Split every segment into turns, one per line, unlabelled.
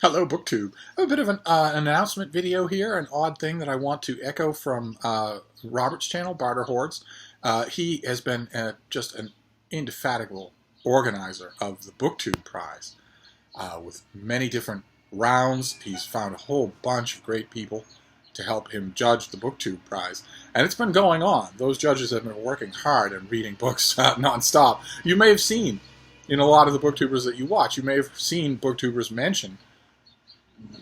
Hello, BookTube. I have a bit of an announcement video here, an odd thing that I want to echo from Robert's channel, Barter Hordes. He has been just an indefatigable organizer of the BookTube prize with many different rounds. He's found a whole bunch of great people to help him judge the BookTube prize. And it's been going on. Those judges have been working hard and reading books nonstop. You may have seen in a lot of the BookTubers that you watch, you may have seen BookTubers mention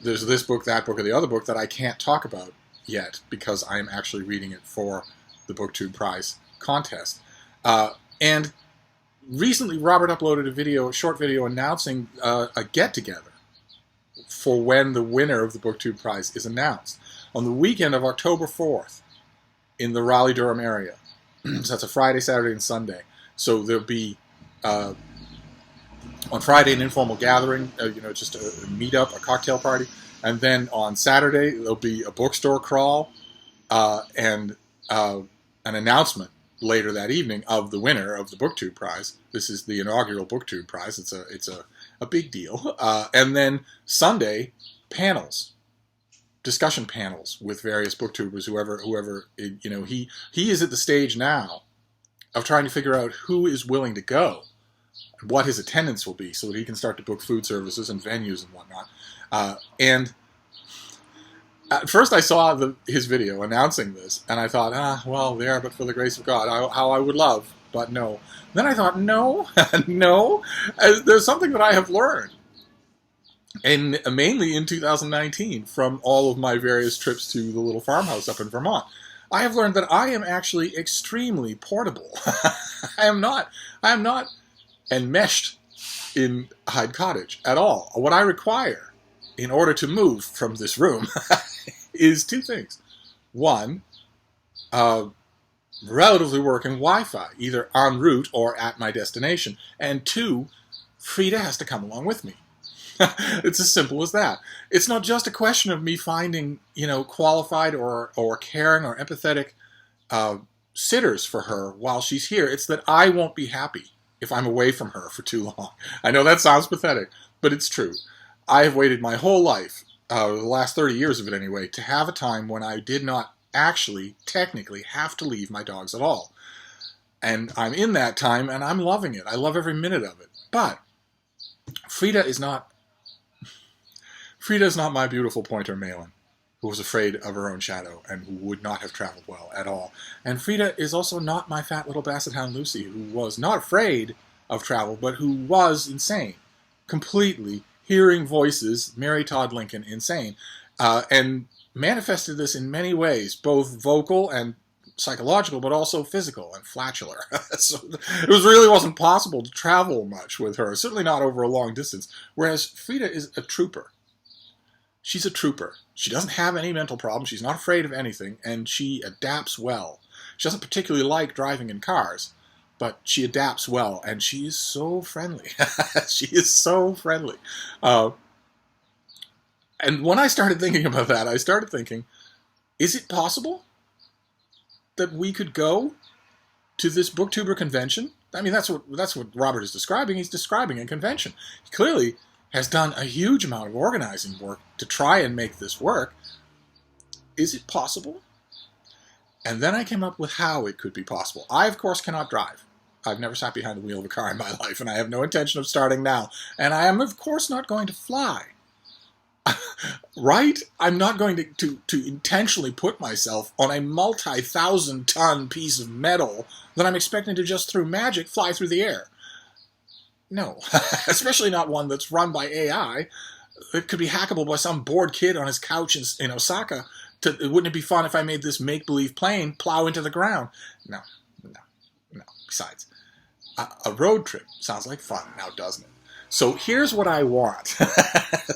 there's this book, that book, or the other book that I can't talk about yet because I am actually reading it for the BookTube prize contest. And recently, Robert uploaded a short video announcing a get-together for when the winner of the BookTube prize is announced on the weekend of October 4th in the Raleigh-Durham area. So that's a Friday, Saturday, and Sunday. So there'll be on Friday, an informal gathering, just a meetup, a cocktail party. And then on Saturday, there'll be a bookstore crawl and an announcement later that evening of the winner of the BookTube prize. This is the inaugural BookTube prize. It's a big deal. And then Sunday, panels, discussion panels with various BookTubers, whoever he is at the stage now of trying to figure out who is willing to go, what his attendance will be, so that he can start to book food services and venues and whatnot. And at first I saw his video announcing this, and I thought, well, there, but for the grace of God, how I would love, but no. Then I thought, no, no. There's something that I have learned, and mainly in 2019, from all of my various trips to the little farmhouse up in Vermont. I have learned that I am actually extremely portable. I am not enmeshed in Hyde Cottage at all. What I require in order to move from this room is two things. One, relatively working Wi-Fi, either en route or at my destination. And two, Frida has to come along with me. It's as simple as that. It's not just a question of me finding, qualified or caring or empathetic sitters for her while she's here. It's that I won't be happy if I'm away from her for too long. I know that sounds pathetic, but it's true. I have waited my whole life, the last 30 years of it anyway, to have a time when I did not actually, technically, have to leave my dogs at all. And I'm in that time, and I'm loving it. I love every minute of it. But Frida is not my beautiful pointer Malin, who was afraid of her own shadow and who would not have traveled well at all. And Frida is also not my fat little basset hound Lucy, who was not afraid of travel, but who was insane. Completely hearing voices, Mary Todd Lincoln, insane. And manifested this in many ways, both vocal and psychological, but also physical and flatular. So it really wasn't possible to travel much with her, certainly not over a long distance, whereas Frida is a trooper. She's a trooper. She doesn't have any mental problems. She's not afraid of anything, and she adapts well. She doesn't particularly like driving in cars, but she adapts well, and she is so friendly. She is so friendly. And when I started thinking about that, I started thinking, is it possible that we could go to this BookTuber convention? I mean, that's what Robert is describing. He's describing a convention. He clearly has done a huge amount of organizing work to try and make this work. Is it possible? And then I came up with how it could be possible. I, of course, cannot drive. I've never sat behind the wheel of a car in my life, and I have no intention of starting now. And I am, of course, not going to fly. Right? I'm not going to intentionally put myself on a multi-thousand-ton piece of metal that I'm expecting to just through magic fly through the air. No, especially not one that's run by AI. It could be hackable by some bored kid on his couch in Osaka. Wouldn't it be fun if I made this make-believe plane plow into the ground? No. Besides, a road trip sounds like fun now, doesn't it? So here's what I want.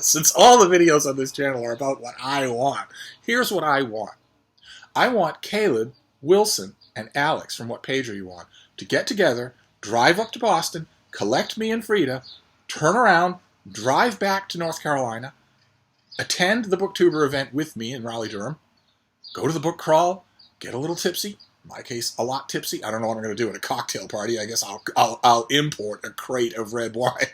Since all the videos on this channel are about what I want, here's what I want. I want Caleb, Wilson, and Alex from What Page Are You On to get together, drive up to Boston, collect me and Frida, turn around, drive back to North Carolina, attend the BookTuber event with me in Raleigh-Durham, go to the book crawl, get a little tipsy, in my case, a lot tipsy. I don't know what I'm going to do at a cocktail party. I guess I'll import a crate of red wine.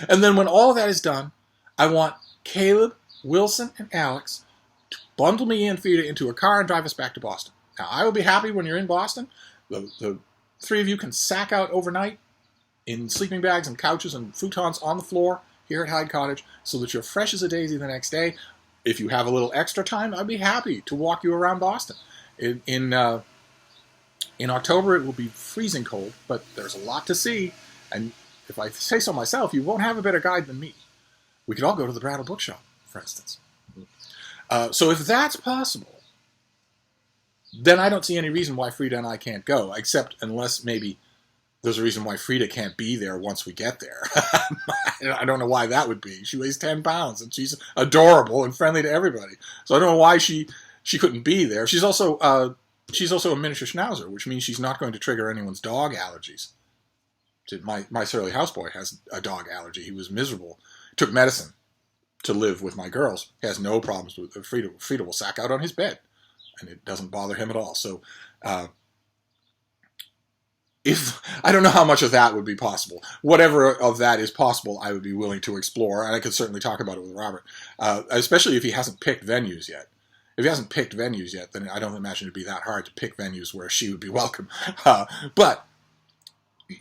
And then when all that is done, I want Caleb, Wilson, and Alex to bundle me and Frida into a car and drive us back to Boston. Now, I will be happy when you're in Boston. The three of you can sack out overnight in sleeping bags and couches and futons on the floor here at Hyde Cottage so that you're fresh as a daisy the next day. If you have a little extra time, I'd be happy to walk you around Boston. In October, it will be freezing cold, but there's a lot to see. And if I say so myself, you won't have a better guide than me. We could all go to the Brattle Bookshop, for instance. So if that's possible, then I don't see any reason why Frida and I can't go, except unless maybe there's a reason why Frida can't be there once we get there. I don't know why that would be. She weighs 10 pounds, and she's adorable and friendly to everybody. So I don't know why she couldn't be there. She's also a miniature schnauzer, which means she's not going to trigger anyone's dog allergies. My surly houseboy has a dog allergy. He was miserable. Took medicine to live with my girls. He has no problems with Frida. Frida will sack out on his bed, and it doesn't bother him at all. So, if I don't know how much of that would be possible. Whatever of that is possible, I would be willing to explore, and I could certainly talk about it with Robert, especially if he hasn't picked venues yet. If he hasn't picked venues yet, then I don't imagine it'd be that hard to pick venues where she would be welcome.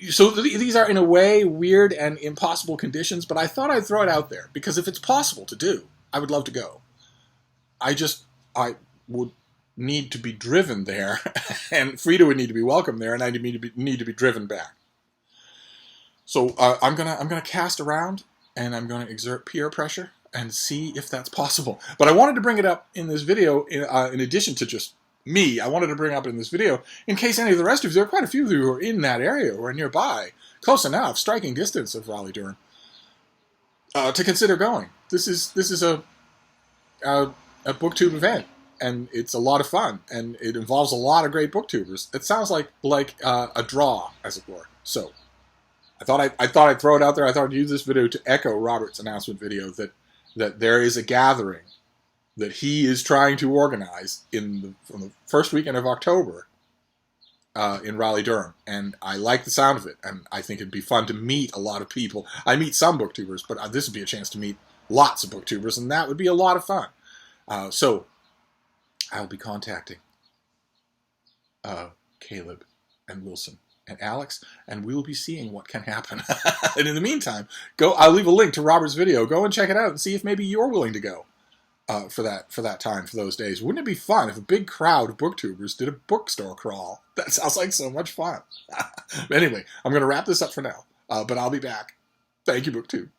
So these are, in a way, weird and impossible conditions, but I thought I'd throw it out there, because if it's possible to do, I would love to go. I would need to be driven there, and Frida would need to be welcome there, and I need to be driven back. So I'm gonna cast around, and I'm gonna exert peer pressure and see if that's possible. But I wanted to bring it up in this video, in addition to just me. I wanted to bring up in this video in case any of the rest of you, there are quite a few of you who are in that area or nearby, close enough, striking distance of Raleigh-Durham, to consider going. This is a BookTube event, and it's a lot of fun, and it involves a lot of great BookTubers. It sounds like a draw, as it were. So I thought I'd throw it out there. I thought I'd use this video to echo Robert's announcement video that there is a gathering that he is trying to organize from the first weekend of October in Raleigh-Durham. And I like the sound of it, and I think it'd be fun to meet a lot of people. I meet some BookTubers, but this would be a chance to meet lots of BookTubers, and that would be a lot of fun. So I'll be contacting Caleb and Wilson and Alex, and we'll be seeing what can happen. And in the meantime, I'll leave a link to Robert's video. Go and check it out and see if maybe you're willing to go. For that time, for those days. Wouldn't it be fun if a big crowd of BookTubers did a bookstore crawl? That sounds like so much fun. Anyway, I'm going to wrap this up for now, but I'll be back. Thank you, BookTube.